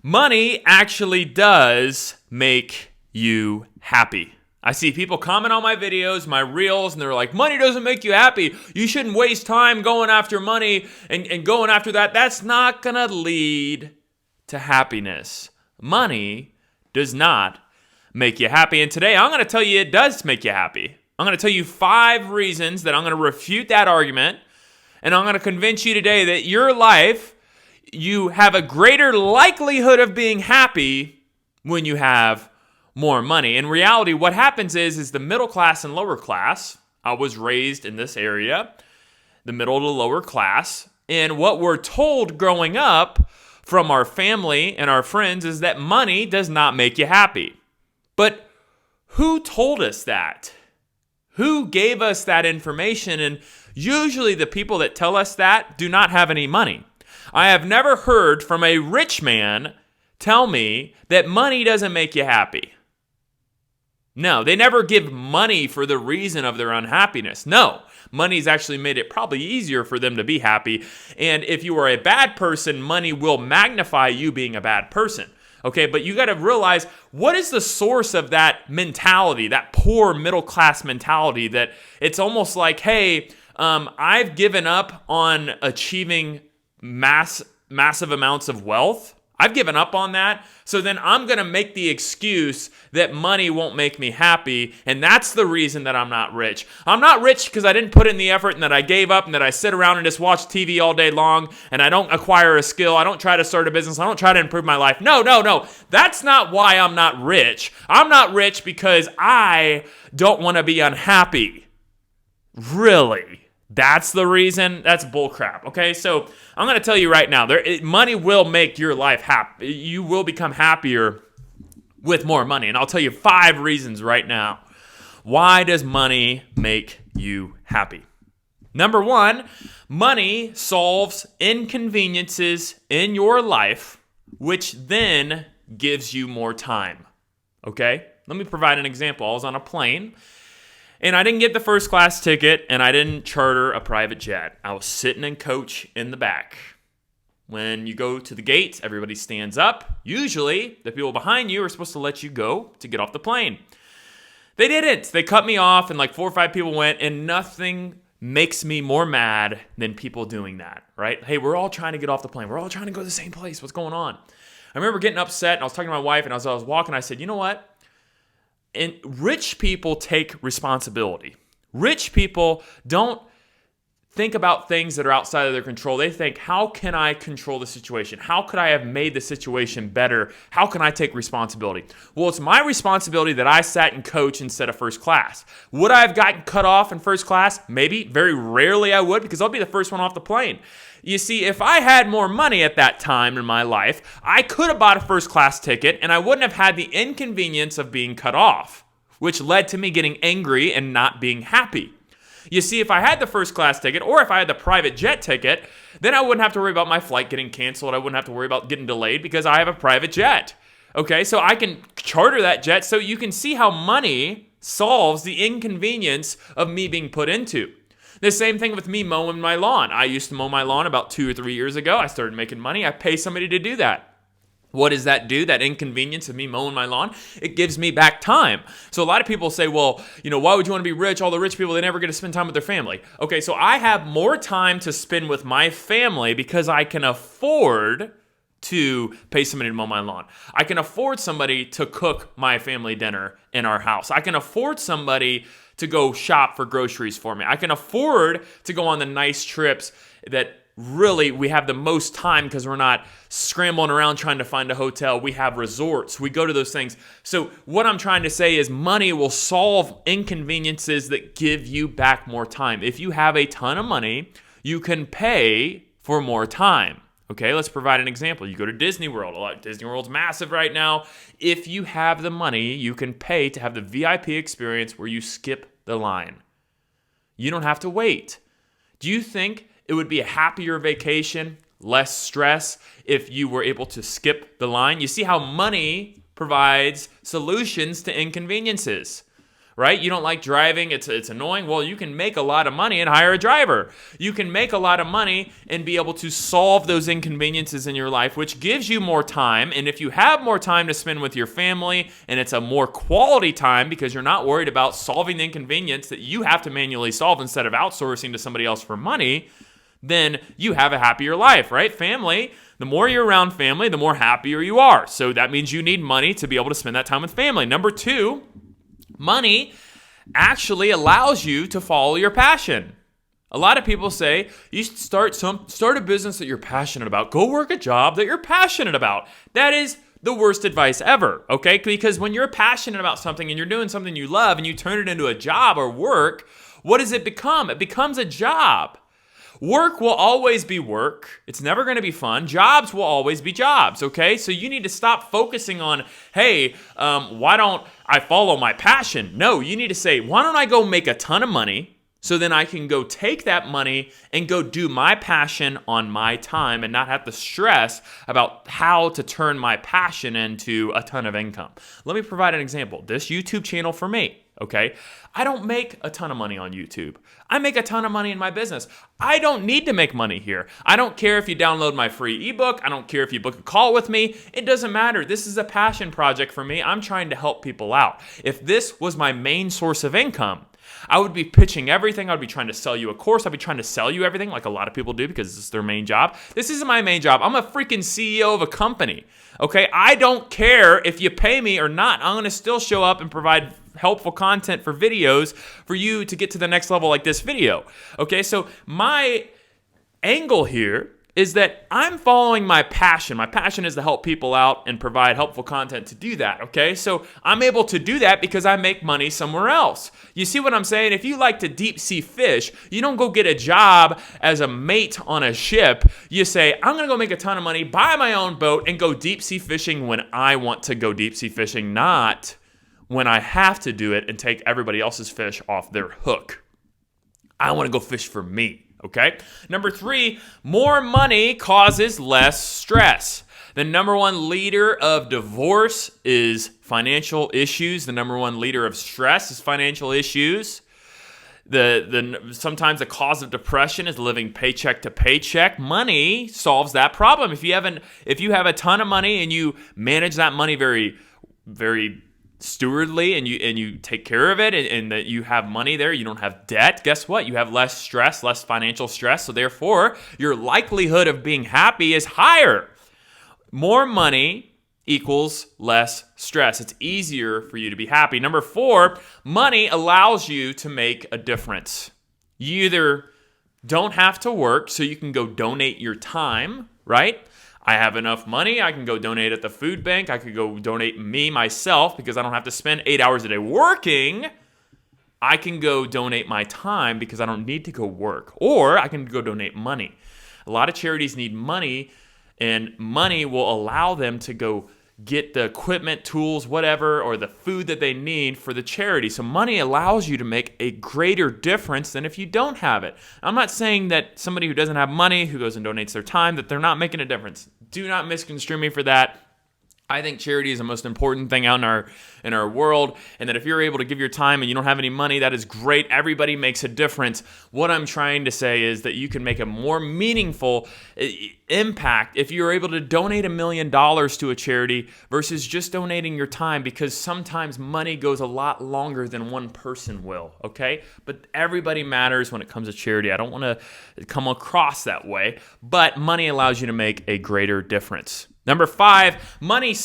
Money actually does make you happy. I see people comment on my videos, my reels, and they're like, money doesn't make you happy. You shouldn't waste time going after money and going after that. That's not going to lead to happiness. Money does not make you happy. And today I'm going to tell you it does make you happy. I'm going to tell you 5 reasons that I'm going to refute that argument. And I'm going to convince you today that your life, you have a greater likelihood of being happy when you have more money. In reality, what happens is the middle class and lower class, I was raised in this area, the middle to lower class, and what we're told growing up from our family and our friends is that money does not make you happy. But who told us that? Who gave us that information? And usually the people that tell us that do not have any money. I have never heard from a rich man tell me that money doesn't make you happy. No, they never give money for the reason of their unhappiness. No, money's actually made it probably easier for them to be happy. And if you are a bad person, money will magnify you being a bad person. Okay, but you got to realize, what is the source of that mentality, that poor middle class mentality that it's almost like, hey, I've given up on achieving massive amounts of wealth. I've given up on that. So then I'm going to make the excuse that money won't make me happy. And that's the reason that I'm not rich. I'm not rich because I didn't put in the effort and that I gave up and that I sit around and just watch TV all day long and I don't acquire a skill. I don't try to start a business. I don't try to improve my life. No. That's not why I'm not rich. I'm not rich because I don't want to be unhappy. Really? That's the reason? That's bullcrap. Okay, so I'm going to tell you right now, money will make your life happy. You will become happier with more money. And I'll tell you 5 reasons right now. Why does money make you happy? Number 1, money solves inconveniences in your life, which then gives you more time. Okay, let me provide an example. I was on a plane. And I didn't get the first class ticket, and I didn't charter a private jet. I was sitting in coach in the back. When you go to the gates, everybody stands up. Usually, the people behind you are supposed to let you go to get off the plane. They didn't. They cut me off, and like 4 or 5 people went, and nothing makes me more mad than people doing that, right? Hey, we're all trying to get off the plane. We're all trying to go to the same place. What's going on? I remember getting upset, and I was talking to my wife, and as I was walking, I said, you know what? And rich people take responsibility. Rich people don't think about things that are outside of their control. They think, how can I control the situation? How could I have made the situation better? How can I take responsibility? Well, it's my responsibility that I sat in coach instead of first class. Would I have gotten cut off in first class? Maybe. Very rarely I would, because I'll be the first one off the plane. You see, if I had more money at that time in my life, I could have bought a first class ticket and I wouldn't have had the inconvenience of being cut off, which led to me getting angry and not being happy. You see, if I had the first class ticket or if I had the private jet ticket, then I wouldn't have to worry about my flight getting canceled. I wouldn't have to worry about getting delayed because I have a private jet. Okay, so I can charter that jet, so you can see how money solves the inconvenience of me being put into. The same thing with me mowing my lawn. I used to mow my lawn about 2 or 3 years ago. I started making money. I pay somebody to do that. What does that do? That inconvenience of me mowing my lawn? It gives me back time. So a lot of people say, well, why would you want to be rich? All the rich people, they never get to spend time with their family. Okay, so I have more time to spend with my family because I can afford to pay somebody to mow my lawn. I can afford somebody to cook my family dinner in our house. I can afford somebody to go shop for groceries for me. I can afford to go on the nice trips that really we have the most time because we're not scrambling around trying to find a hotel. We have resorts. We go to those things. So what I'm trying to say is money will solve inconveniences that give you back more time. If you have a ton of money, you can pay for more time. Okay, let's provide an example. You go to Disney World. Disney World's massive right now. If you have the money, you can pay to have the VIP experience where you skip the line. You don't have to wait. Do you think it would be a happier vacation, less stress, if you were able to skip the line? You see how money provides solutions to inconveniences, right? You don't like driving, it's annoying. Well, you can make a lot of money and hire a driver. You can make a lot of money and be able to solve those inconveniences in your life, which gives you more time. And if you have more time to spend with your family, and it's a more quality time because you're not worried about solving the inconvenience that you have to manually solve instead of outsourcing to somebody else for money, then you have a happier life, right? Family, the more you're around family, the more happier you are. So that means you need money to be able to spend that time with family. Number two, money actually allows you to follow your passion. A lot of people say you should start a business that you're passionate about. Go work a job that you're passionate about. That is the worst advice ever, okay? Because when you're passionate about something and you're doing something you love and you turn it into a job or work, what does it become? It becomes a job. Work will always be work. It's never going to be fun. Jobs will always be jobs, okay? So you need to stop focusing on, hey, why don't I follow my passion? No, you need to say, why don't I go make a ton of money so then I can go take that money and go do my passion on my time and not have to stress about how to turn my passion into a ton of income. Let me provide an example. This YouTube channel for me, okay? I don't make a ton of money on YouTube. I make a ton of money in my business. I don't need to make money here. I don't care if you download my free ebook. I don't care if you book a call with me. It doesn't matter. This is a passion project for me. I'm trying to help people out. If this was my main source of income, I would be pitching everything. I'd be trying to sell you a course. I'd be trying to sell you everything like a lot of people do because this is their main job. This isn't my main job. I'm a freaking CEO of a company, okay? I don't care if you pay me or not. I'm going to still show up and provide helpful content for videos for you to get to the next level like this video, okay? So my angle here is that I'm following my passion. My passion is to help people out and provide helpful content to do that, okay? So I'm able to do that because I make money somewhere else. You see what I'm saying? If you like to deep sea fish, you don't go get a job as a mate on a ship. You say, I'm gonna go make a ton of money, buy my own boat, and go deep sea fishing when I want to go deep sea fishing, not when I have to do it and take everybody else's fish off their hook. I wanna go fish for me. Okay? Number three, more money causes less stress. The number one leader of divorce is financial issues. The number one leader of stress is financial issues. Sometimes the cause of depression is living paycheck to paycheck. Money solves that problem. If you have a ton of money and you manage that money very, very stewardly and you take care of it and that you have money there, you don't have debt, guess what? You have less stress, less financial stress. So therefore, your likelihood of being happy is higher. More money equals less stress. It's easier for you to be happy. Number four, money allows you to make a difference. You either don't have to work, so you can go donate your time, right? I have enough money, I can go donate at the food bank, I could go donate myself, because I don't have to spend 8 hours a day working. I can go donate my time because I don't need to go work. Or I can go donate money. A lot of charities need money, and money will allow them to go get the equipment, tools, whatever, or the food that they need for the charity. So money allows you to make a greater difference than if you don't have it. I'm not saying that somebody who doesn't have money, who goes and donates their time, that they're not making a difference. Do not misconstrue me for that. I think charity is the most important thing out in our world, and that if you're able to give your time and you don't have any money, that is great. Everybody makes a difference. What I'm trying to say is that you can make a more meaningful impact if you're able to donate $1 million to a charity versus just donating your time, because sometimes money goes a lot longer than one person will, okay? But everybody matters when it comes to charity. I don't want to come across that way, but money allows you to make a greater difference. Number five, money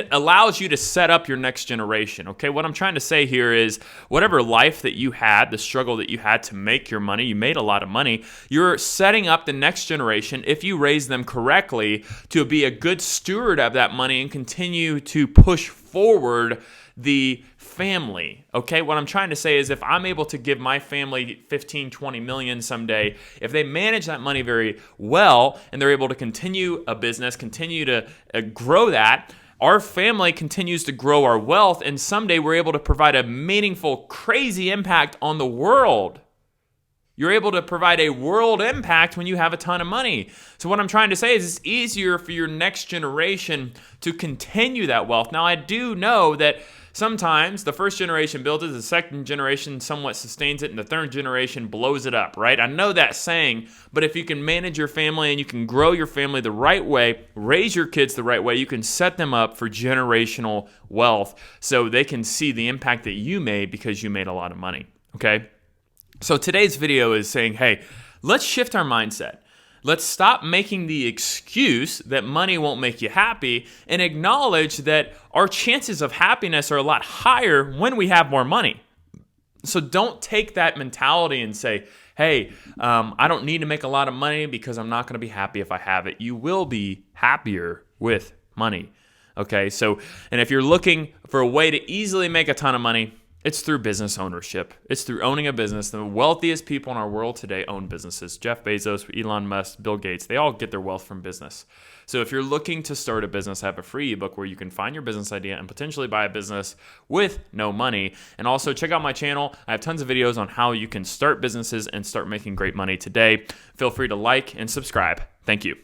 allows you to set up your next generation, okay? What I'm trying to say here is whatever life that you had, the struggle that you had to make your money, you made a lot of money, you're setting up the next generation, if you raise them correctly, to be a good steward of that money and continue to push forward the family, okay? What I'm trying to say is if I'm able to give my family 15, 20 million someday, if they manage that money very well and they're able to continue a business, continue to grow that, our family continues to grow our wealth, and someday we're able to provide a meaningful, crazy impact on the world. You're able to provide a world impact when you have a ton of money. So what I'm trying to say is it's easier for your next generation to continue that wealth. Now, I do know that sometimes the first generation builds it, the second generation somewhat sustains it, and the third generation blows it up, right? I know that saying, but if you can manage your family and you can grow your family the right way, raise your kids the right way, you can set them up for generational wealth so they can see the impact that you made because you made a lot of money, okay? So today's video is saying, hey, let's shift our mindset. Let's stop making the excuse that money won't make you happy and acknowledge that our chances of happiness are a lot higher when we have more money. So don't take that mentality and say, hey, I don't need to make a lot of money because I'm not going to be happy if I have it. You will be happier with money. Okay, so, and if you're looking for a way to easily make a ton of money, it's through business ownership. It's through owning a business. The wealthiest people in our world today own businesses. Jeff Bezos, Elon Musk, Bill Gates, they all get their wealth from business. So if you're looking to start a business, I have a free ebook where you can find your business idea and potentially buy a business with no money. And also check out my channel. I have tons of videos on how you can start businesses and start making great money today. Feel free to like and subscribe. Thank you.